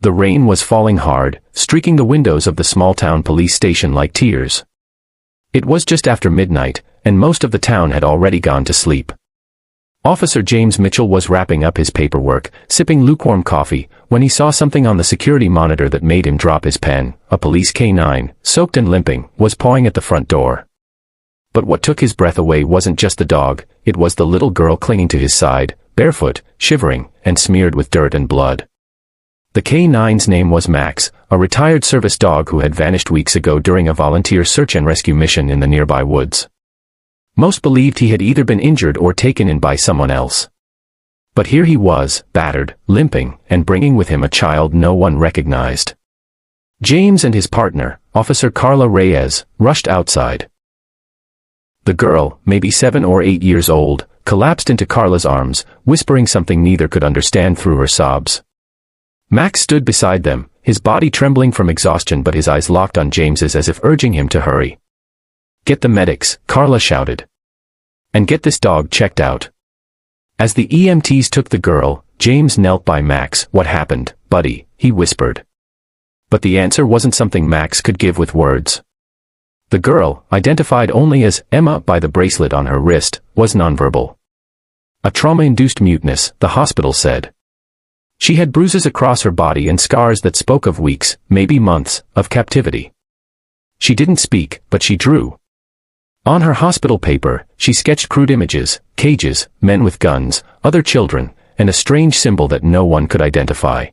The rain was falling hard, streaking the windows of the small-town police station like tears. It was just after midnight, and most of the town had already gone to sleep. Officer James Mitchell was wrapping up his paperwork, sipping lukewarm coffee, when he saw something on the security monitor that made him drop his pen. A police K-9, soaked and limping, was pawing at the front door. But what took his breath away wasn't just the dog, it was the little girl clinging to his side, barefoot, shivering, and smeared with dirt and blood. The K-9's name was Max, a retired service dog who had vanished weeks ago during a volunteer search and rescue mission in the nearby woods. Most believed he had either been injured or taken in by someone else. But here he was, battered, limping, and bringing with him a child no one recognized. James and his partner, Officer Carla Reyes, rushed outside. The girl, maybe 7 or 8 years old, collapsed into Carla's arms, whispering something neither could understand through her sobs. Max stood beside them, his body trembling from exhaustion but his eyes locked on James's as if urging him to hurry. "Get the medics," Carla shouted. "And get this dog checked out." As the EMTs took the girl, James knelt by Max. "What happened, buddy?" he whispered. But the answer wasn't something Max could give with words. The girl, identified only as Emma by the bracelet on her wrist, was nonverbal. "A trauma-induced muteness," the hospital said. She had bruises across her body and scars that spoke of weeks, maybe months, of captivity. She didn't speak, but she drew. On her hospital paper, she sketched crude images, cages, men with guns, other children, and a strange symbol that no one could identify.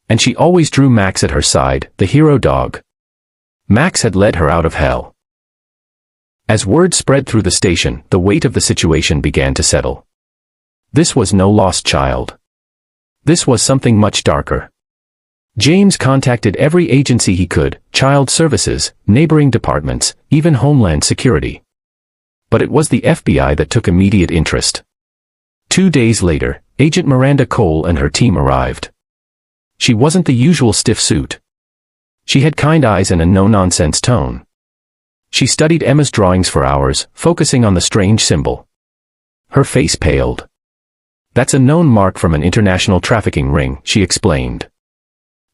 And she always drew Max at her side, the hero dog. Max had led her out of hell. As word spread through the station, the weight of the situation began to settle. This was no lost child. This was something much darker. James contacted every agency he could, child services, neighboring departments, even Homeland Security. But it was the FBI that took immediate interest. 2 days later, Agent Miranda Cole and her team arrived. She wasn't the usual stiff suit. She had kind eyes and a no-nonsense tone. She studied Emma's drawings for hours, focusing on the strange symbol. Her face paled. "That's a known mark from an international trafficking ring," she explained.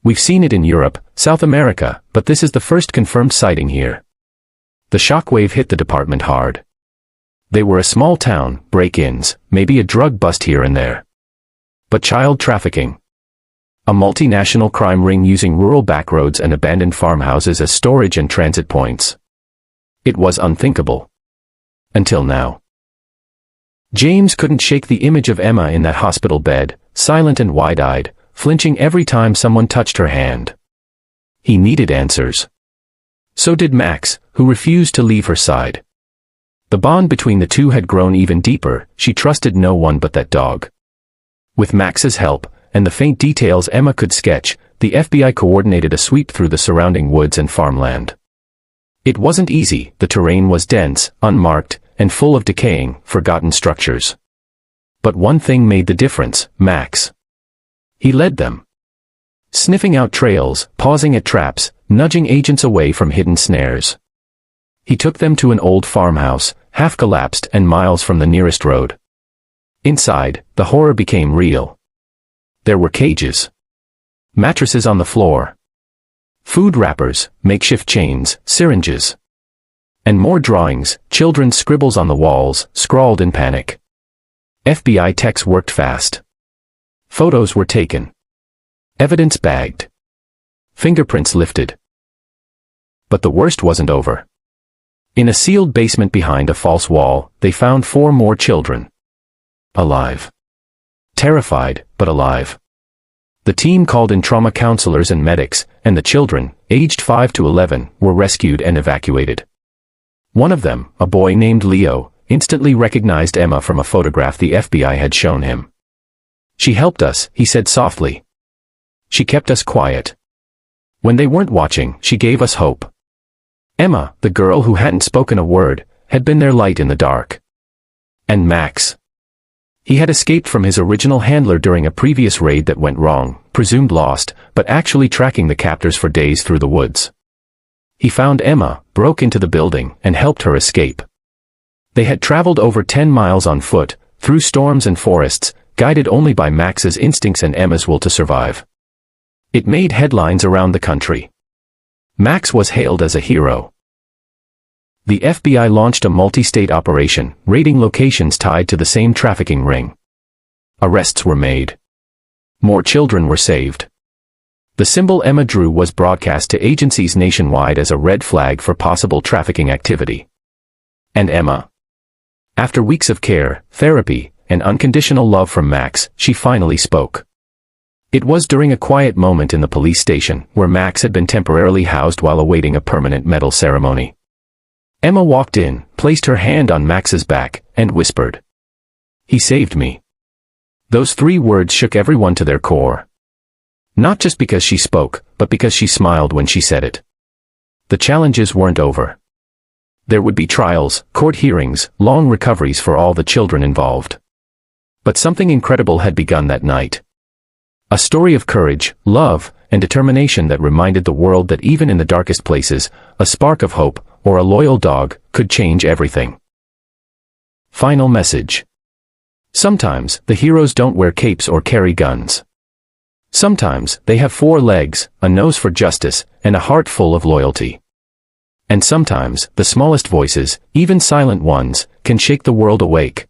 "We've seen it in Europe, South America, but this is the first confirmed sighting here." The shockwave hit the department hard. They were a small town, break-ins, maybe a drug bust here and there. But child trafficking. A multinational crime ring using rural backroads and abandoned farmhouses as storage and transit points. It was unthinkable. Until now. James couldn't shake the image of Emma in that hospital bed, silent and wide-eyed, flinching every time someone touched her hand. He needed answers. So did Max, who refused to leave her side. The bond between the two had grown even deeper. She trusted no one but that dog. With Max's help, and the faint details Emma could sketch, the FBI coordinated a sweep through the surrounding woods and farmland. It wasn't easy. The terrain was dense, unmarked, and full of decaying, forgotten structures. But one thing made the difference: Max. He led them. Sniffing out trails, pausing at traps, nudging agents away from hidden snares. He took them to an old farmhouse, half-collapsed and miles from the nearest road. Inside, the horror became real. There were cages. Mattresses on the floor. Food wrappers, makeshift chains, syringes. And more drawings, children's scribbles on the walls, scrawled in panic. FBI techs worked fast. Photos were taken. Evidence bagged. Fingerprints lifted. But the worst wasn't over. In a sealed basement behind a false wall, they found 4 more children. Alive. Terrified, but alive. The team called in trauma counselors and medics, and the children, aged 5 to 11, were rescued and evacuated. One of them, a boy named Leo, instantly recognized Emma from a photograph the FBI had shown him. "She helped us," he said softly. "She kept us quiet. When they weren't watching, she gave us hope." Emma, the girl who hadn't spoken a word, had been their light in the dark. And Max. He had escaped from his original handler during a previous raid that went wrong, presumed lost, but actually tracking the captors for days through the woods. He found Emma, broke into the building, and helped her escape. They had traveled over 10 miles on foot, through storms and forests, guided only by Max's instincts and Emma's will to survive. It made headlines around the country. Max was hailed as a hero. The FBI launched a multi-state operation, raiding locations tied to the same trafficking ring. Arrests were made. More children were saved. The symbol Emma drew was broadcast to agencies nationwide as a red flag for possible trafficking activity. And Emma. After weeks of care, therapy, and unconditional love from Max, she finally spoke. It was during a quiet moment in the police station, where Max had been temporarily housed while awaiting a permanent medal ceremony. Emma walked in, placed her hand on Max's back, and whispered, "He saved me." Those 3 words shook everyone to their core. Not just because she spoke, but because she smiled when she said it. The challenges weren't over. There would be trials, court hearings, long recoveries for all the children involved. But something incredible had begun that night. A story of courage, love, and determination that reminded the world that even in the darkest places, a spark of hope, or a loyal dog, could change everything. Final message. Sometimes, the heroes don't wear capes or carry guns. Sometimes, they have 4 legs, a nose for justice, and a heart full of loyalty. And sometimes, the smallest voices, even silent ones, can shake the world awake.